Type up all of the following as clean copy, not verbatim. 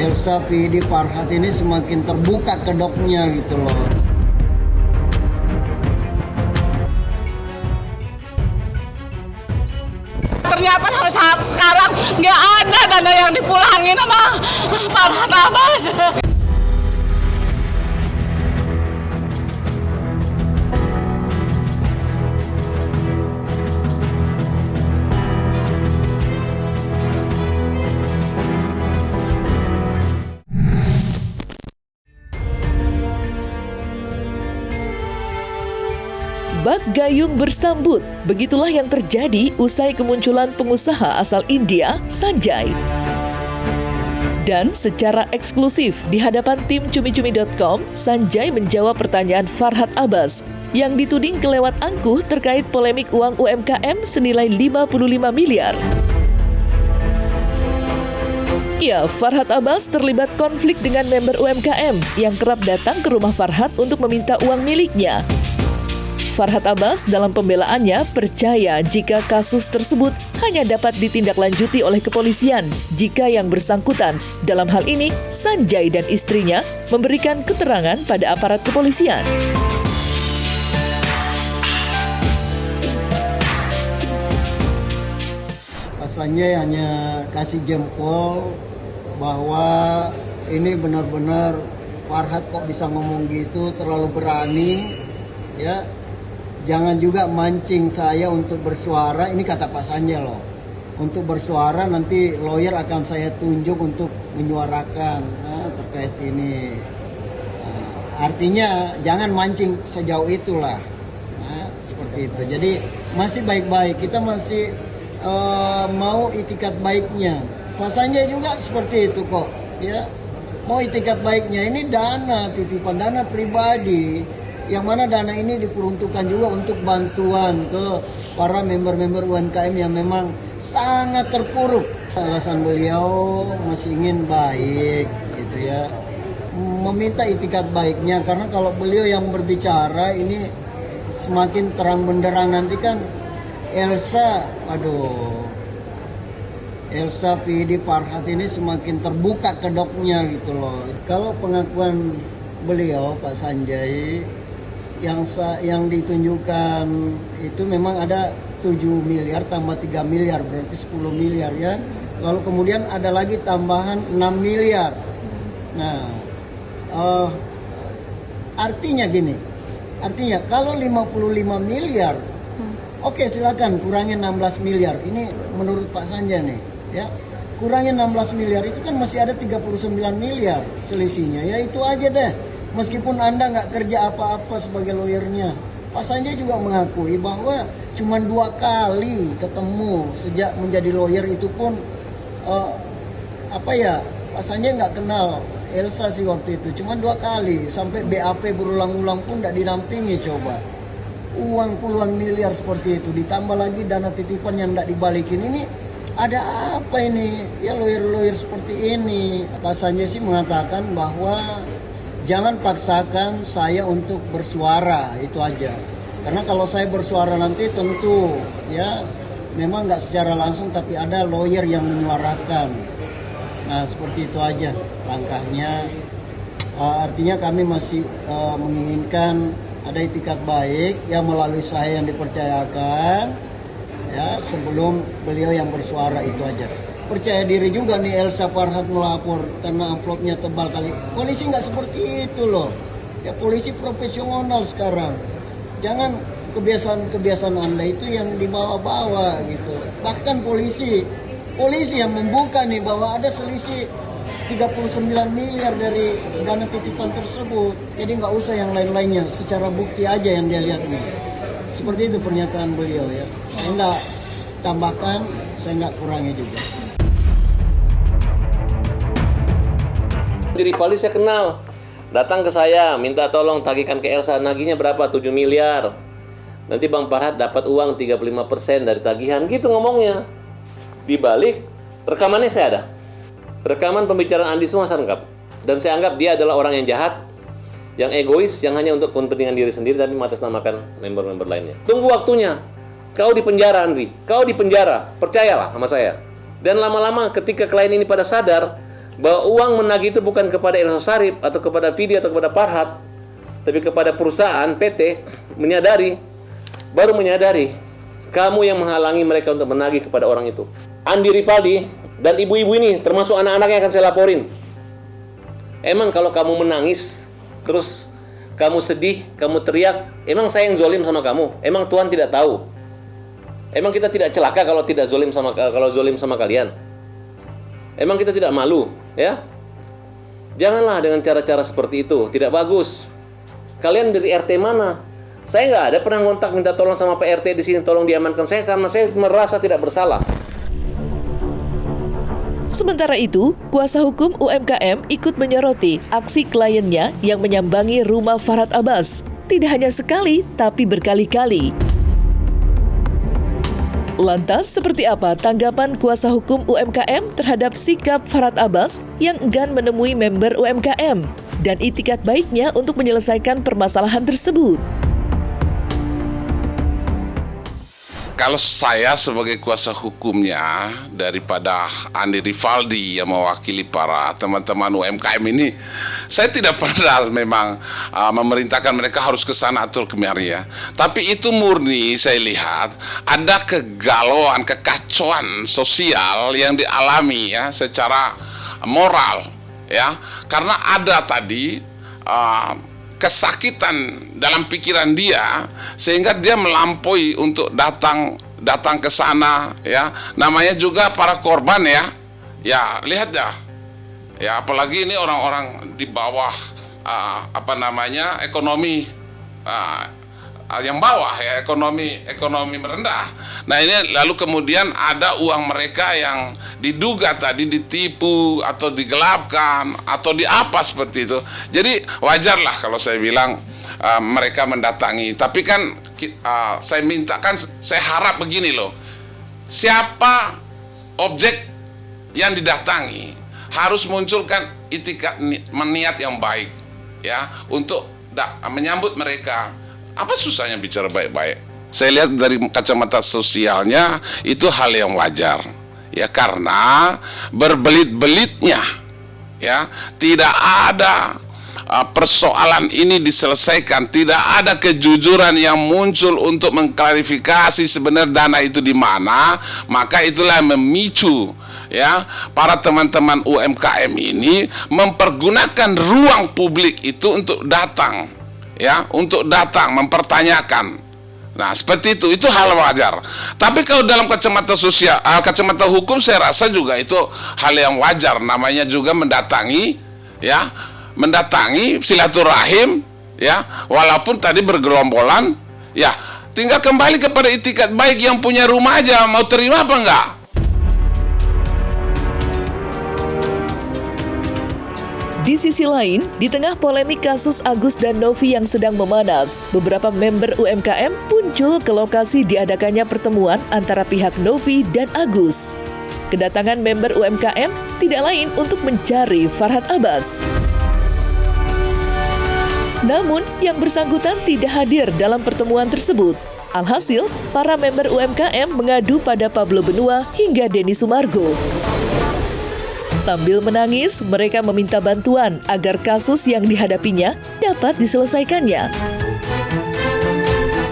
Elsa, PD, Farhat ini semakin terbuka kedoknya gitu loh. Ternyata sampai saat sekarang nggak ada dana yang dipulangin sama Farhat Abbas. Bak gayung bersambut, begitulah yang terjadi usai kemunculan pengusaha asal India, Sanjay. Dan secara eksklusif di hadapan tim cumi-cumi.com, Sanjay menjawab pertanyaan Farhat Abbas yang dituding kelewat angkuh terkait polemik uang UMKM senilai 55 miliar. Ya, Farhat Abbas terlibat konflik dengan member UMKM yang kerap datang ke rumah Farhat untuk meminta uang miliknya. Farhat Abbas dalam pembelaannya percaya jika kasus tersebut hanya dapat ditindaklanjuti oleh kepolisian jika yang bersangkutan, dalam hal ini Sanjay dan istrinya, memberikan keterangan pada aparat kepolisian. Sanjay hanya kasih jempol bahwa ini benar-benar Farhat kok bisa ngomong gitu, terlalu berani, ya. Jangan juga mancing saya untuk bersuara, ini kata Pak Sanjay loh. Untuk bersuara nanti lawyer akan saya tunjuk untuk menyuarakan terkait ini. Artinya jangan mancing sejauh itulah. Seperti itu. Jadi masih baik-baik, kita masih mau itikat baiknya. Pak Sanjay juga seperti itu kok. Ya, mau itikat baiknya, ini dana titipan, dana pribadi. Yang mana dana ini diperuntukkan juga untuk bantuan ke para member-member UMKM yang memang sangat terpuruk. Alasan beliau masih ingin baik gitu ya. Meminta itikat baiknya, karena kalau beliau yang berbicara ini semakin terang benderang, nanti kan Elsa, PD, Farhat ini semakin terbuka kedoknya gitu loh. Kalau pengakuan beliau Pak Sanjay yang ditunjukkan itu memang ada 7 miliar tambah 3 miliar berarti 10 miliar ya. Lalu kemudian ada lagi tambahan 6 miliar. Nah, artinya gini. Artinya kalau 55 miliar, oke, silakan kurangin 16 miliar. Ini menurut Pak Sanjay nih, ya. Kurangin 16 miliar itu kan masih ada 39 miliar selisihnya. Ya itu aja deh. Meskipun Anda nggak kerja apa-apa sebagai lawyernya, Pak Sanjay juga mengakui bahwa cuma 2 kali ketemu sejak menjadi lawyer, itu pun Pak Sanjay nggak kenal Elsa sih waktu itu, cuma 2 kali, sampai BAP berulang-ulang pun nggak didampingi. Coba uang puluhan miliar seperti itu, ditambah lagi dana titipan yang nggak dibalikin, ini ada apa ini? Ya lawyer-lawyer seperti ini. Pak Sanjay sih mengatakan bahwa jangan paksakan saya untuk bersuara, itu aja. Karena kalau saya bersuara nanti tentu ya memang nggak secara langsung, tapi ada lawyer yang menyuarakan. Nah seperti itu aja langkahnya. Artinya kami masih menginginkan ada itikat baik yang melalui saya yang dipercayakan ya sebelum beliau yang bersuara, itu aja. Percaya diri juga nih Elsa Farhat melapor karena amplopnya tebal kali. Polisi nggak seperti itu loh. Ya polisi profesional sekarang. Jangan kebiasaan Anda itu yang dibawa-bawa gitu. Bahkan polisi yang membuka nih bahwa ada selisih 39 miliar dari dana titipan tersebut. Jadi nggak usah yang lain-lainnya, secara bukti aja yang dia lihat nih. Seperti itu pernyataan beliau ya. Saya nggak tambahkan, saya nggak kurangi juga. Diri polisi saya kenal, datang ke saya minta tolong tagihkan ke Elsa, nagihnya berapa? 7 miliar. Nanti Bang Farhat dapat uang 35% dari tagihan, gitu ngomongnya. Di balik rekamannya saya ada, rekaman pembicaraan Andi semua saya lengkap. Dan saya anggap dia adalah orang yang jahat, yang egois, yang hanya untuk kepentingan diri sendiri tapi mengatasnamakan member-member lainnya. Tunggu waktunya, kau di penjara Andri, kau di penjara, percayalah sama saya. Dan lama-lama ketika klien ini pada sadar bahwa uang menagih itu bukan kepada Elsa Sharif atau kepada Vidi atau kepada Farhat, tapi kepada perusahaan PT, baru menyadari kamu yang menghalangi mereka untuk menagih kepada orang itu. Andi Ripaldi dan ibu-ibu ini termasuk anak-anaknya akan saya laporin. Emang kalau kamu menangis, terus kamu sedih, kamu teriak, emang saya yang zolim sama kamu? Emang Tuhan tidak tahu? Emang kita tidak celaka kalau zolim sama kalian? Emang kita tidak malu, ya? Janganlah dengan cara-cara seperti itu, tidak bagus. Kalian dari RT mana? Saya nggak ada pernah ngontak minta tolong sama Pak RT di sini, tolong diamankan saya karena saya merasa tidak bersalah. Sementara itu, kuasa hukum UMKM ikut menyoroti aksi kliennya yang menyambangi rumah Farhat Abbas. Tidak hanya sekali, tapi berkali-kali. Lantas, seperti apa tanggapan kuasa hukum UMKM terhadap sikap Farhat Abbas yang enggan menemui member UMKM dan itikat baiknya untuk menyelesaikan permasalahan tersebut? Kalau saya sebagai kuasa hukumnya daripada Andi Ripaldi yang mewakili para teman-teman UMKM ini, saya tidak pernah memang memerintahkan mereka harus ke sana atau kemari ya. Tapi itu murni saya lihat ada kegalauan, kekacauan sosial yang dialami ya secara moral ya. Karena ada tadi kesakitan dalam pikiran dia sehingga dia melampaui untuk datang ke sana ya. Namanya juga para korban ya. Ya, lihat ya apalagi ini orang-orang di bawah ekonomi yang bawah ya, ekonomi merendah. Nah, ini lalu kemudian ada uang mereka yang diduga tadi ditipu atau digelapkan atau diapa seperti itu. Jadi wajarlah kalau saya bilang mereka mendatangi. Tapi kan saya harap begini loh. Siapa objek yang didatangi harus munculkan itikat niat yang baik ya untuk menyambut mereka. Apa susahnya bicara baik-baik? Saya lihat dari kacamata sosialnya itu hal yang wajar. Ya, karena berbelit-belitnya ya, tidak ada persoalan ini diselesaikan, tidak ada kejujuran yang muncul untuk mengklarifikasi sebenarnya dana itu di mana, maka itulah yang memicu ya para teman-teman UMKM ini mempergunakan ruang publik itu untuk datang ya, untuk datang mempertanyakan. Nah, seperti itu hal wajar. Tapi kalau dalam kacamata sosial, kacamata hukum, saya rasa juga itu hal yang wajar. Namanya juga mendatangi, ya, mendatangi silaturahim, ya, walaupun tadi bergelombolan, ya, tinggal kembali kepada itikat baik yang punya rumah aja, mau terima apa enggak? Di sisi lain, di tengah polemik kasus Agus dan Novi yang sedang memanas, beberapa member UMKM muncul ke lokasi diadakannya pertemuan antara pihak Novi dan Agus. Kedatangan member UMKM tidak lain untuk mencari Farhat Abbas. Namun, yang bersangkutan tidak hadir dalam pertemuan tersebut. Alhasil, para member UMKM mengadu pada Pablo Benua hingga Denny Sumargo. Sambil menangis, mereka meminta bantuan agar kasus yang dihadapinya dapat diselesaikannya.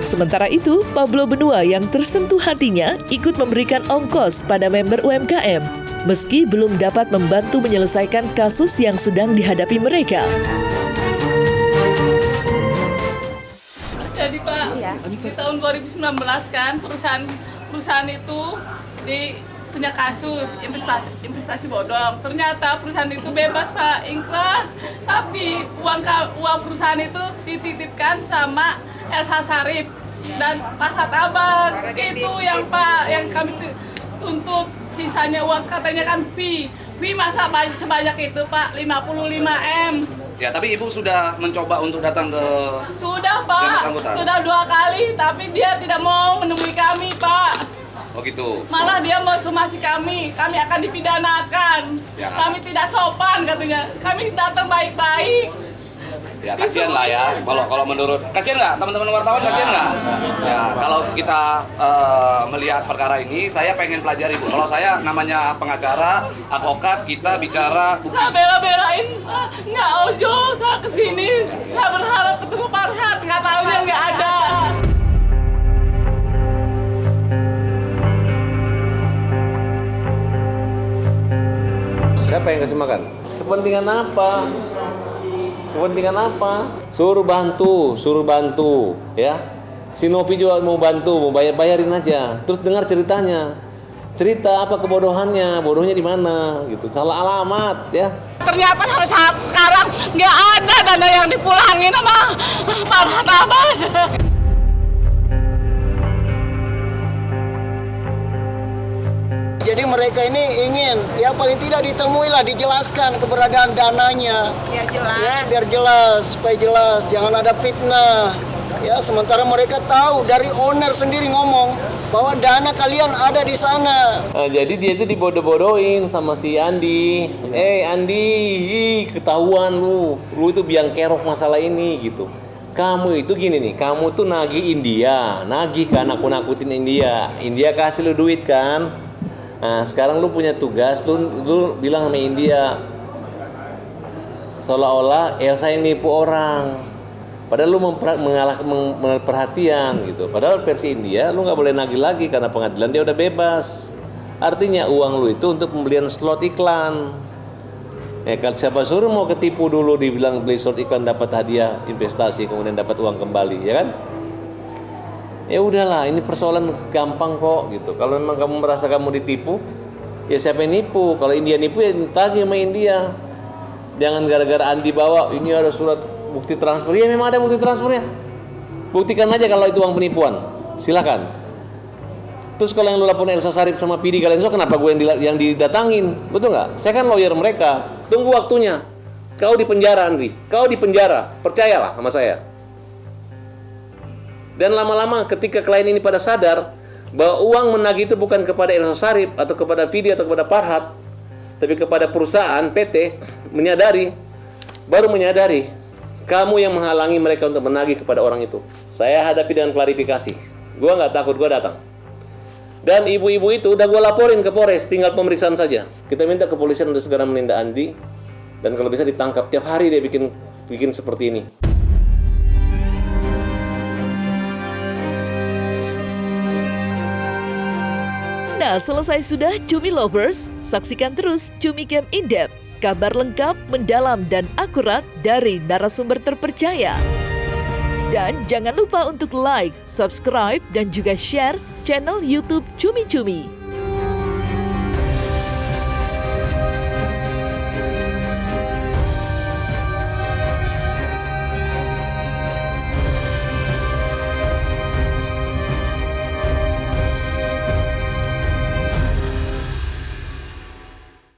Sementara itu, Pablo Benua yang tersentuh hatinya ikut memberikan ongkos pada member UMKM, meski belum dapat membantu menyelesaikan kasus yang sedang dihadapi mereka. Jadi Pak, di tahun 2019 kan perusahaan itu punya kasus investasi bodong. Ternyata perusahaan itu bebas Pak, ingkrah. Tapi uang perusahaan itu dititipkan sama Elsa Sharif dan Farhat Abbas. Itu yang Pak, yang kami tuntut. Sisanya uang katanya kan fee masa sebanyak itu Pak, 55 M. Ya, tapi Ibu sudah mencoba untuk datang ke... Sudah Pak, sudah 2 kali, tapi dia tidak mau menemui kami Pak. Oh gitu. Malah dia mau somasi kami akan dipidanakan. Ya. Kami tidak sopan katanya. Kami datang baik-baik. Ya kasihan lah ya, kalau menurut kasihan nggak teman-teman wartawan, kasihan nggak? Ya kalau kita melihat perkara ini, saya pengen pelajari Bu. Kalau saya namanya pengacara, advokat, kita bicara bukti. Saya bela-belain, nggak Ojo, saya kesini, saya berharap ketemu Farhat, nggak tahunya nggak ada. Siapa yang kasih makan? Kepentingan apa? Kepentingan apa? Suruh bantu, ya. Si Nopi juga mau bantu, mau bayarin aja. Terus dengar ceritanya. Cerita apa kebodohannya, bodohnya di mana, gitu. Salah alamat, ya. Ternyata sampai saat sekarang nggak ada dana yang dipulangin sama Farhat Abbas. Jadi mereka ini ingin, ya paling tidak ditemui lah, dijelaskan keberadaan dananya. Biar jelas. Ya, biar jelas, supaya jelas, jangan ada fitnah. Ya, sementara mereka tahu dari owner sendiri ngomong bahwa dana kalian ada di sana. Nah, jadi dia itu dibodoh-bodohin sama si Andi. Andi, ketahuan lu itu biang kerok masalah ini gitu. Kamu itu gini nih, kamu tuh nagih India, nagih kan, nakut-nakutin India. India kasih lu duit kan. Nah, sekarang lu punya tugas, lu bilang sama India seolah-olah Elsa yang nipu orang. Padahal lu mengalih perhatian gitu. Padahal versi India lu nggak boleh nagih lagi karena pengadilan dia udah bebas. Artinya uang lu itu untuk pembelian slot iklan. Kalau siapa suruh mau ketipu dulu dibilang beli slot iklan dapat hadiah investasi kemudian dapat uang kembali, ya kan? Ya udahlah, ini persoalan gampang kok gitu. Kalau memang kamu merasa kamu ditipu, ya siapa yang nipu? Kalau India nipu ya tagih sama India. Jangan gara-gara Andi bawa ini ada surat bukti transfer. Ya memang ada bukti transfernya. Buktikan aja kalau itu uang penipuan. Silakan. Terus kalau yang lu laporin Elsa Sharif sama Pidi Galenso, kenapa gue yang didatangin? Betul nggak? Saya kan lawyer mereka. Tunggu waktunya. Kau di penjara, Andri. Kau di penjara. Percayalah sama saya. Dan lama-lama ketika klien ini pada sadar bahwa uang menagih itu bukan kepada Elsa Sharif atau kepada Pidi atau kepada Farhat, tapi kepada perusahaan PT, baru menyadari kamu yang menghalangi mereka untuk menagih kepada orang itu. Saya hadapi dengan klarifikasi. Gua nggak takut, gua datang. Dan ibu-ibu itu udah gua laporin ke Polres, tinggal pemeriksaan saja. Kita minta kepolisian untuk segera menindak Andi, dan kalau bisa ditangkap. Tiap hari dia bikin seperti ini. Nah, selesai sudah Cumi Lovers, saksikan terus Cumi Camp In-Depth, kabar lengkap, mendalam, dan akurat dari narasumber terpercaya. Dan jangan lupa untuk like, subscribe, dan juga share channel YouTube Cumi Cumi.